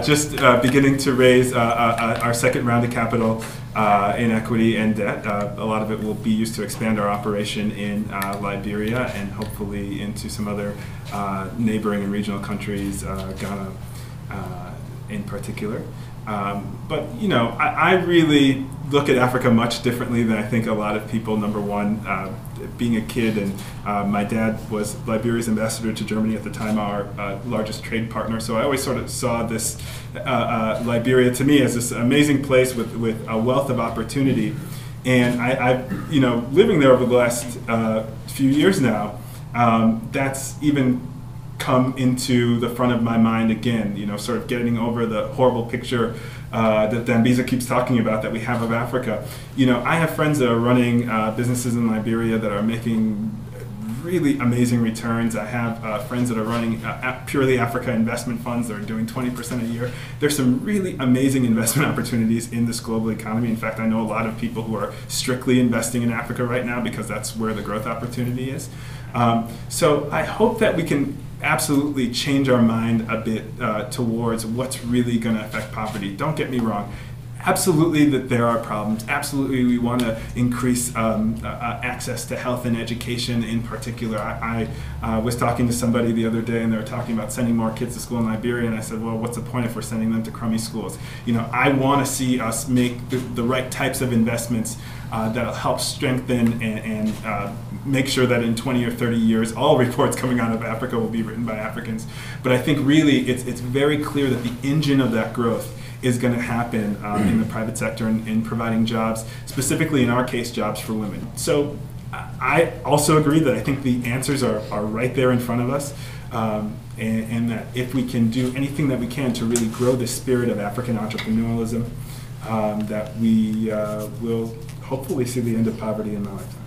Just beginning to raise our second round of capital in equity and debt. A lot of it will be used to expand our operation in Liberia and hopefully into some other neighboring and regional countries, Ghana in particular. But you know, I really look at Africa much differently than I think a lot of people. Number one, being a kid, and my dad was Liberia's ambassador to Germany at the time, our largest trade partner. So I always sort of saw this Liberia to me as this amazing place with a wealth of opportunity. And you know, living there over the last few years now, that's even come into the front of my mind again, you know, sort of getting over the horrible picture that Dambisa keeps talking about that we have of Africa. You know, I have friends that are running businesses in Liberia that are making really amazing returns. I have friends that are running purely Africa investment funds that are doing 20% a year. There's some really amazing investment opportunities in this global economy. In fact, I know a lot of people who are strictly investing in Africa right now because that's where the growth opportunity is. So I hope that we can absolutely change our mind a bit towards what's really going to affect poverty. Don't get me wrong. Absolutely that there are problems. Absolutely we want to increase access to health and education in particular. I was talking to somebody the other day and they were talking about sending more kids to school in Liberia, and I said, well, what's the point if we're sending them to crummy schools? You know, I want to see us make the right types of investments that'll help strengthen and make sure that in 20 or 30 years, all reports coming out of Africa will be written by Africans. But I think really it's very clear that the engine of that growth is going to happen in the private sector and in providing jobs, specifically in our case, jobs for women. So I also agree that I think the answers are right there in front of us, and that if we can do anything that we can to really grow the spirit of African entrepreneurialism, that we will hopefully see the end of poverty in our lifetime.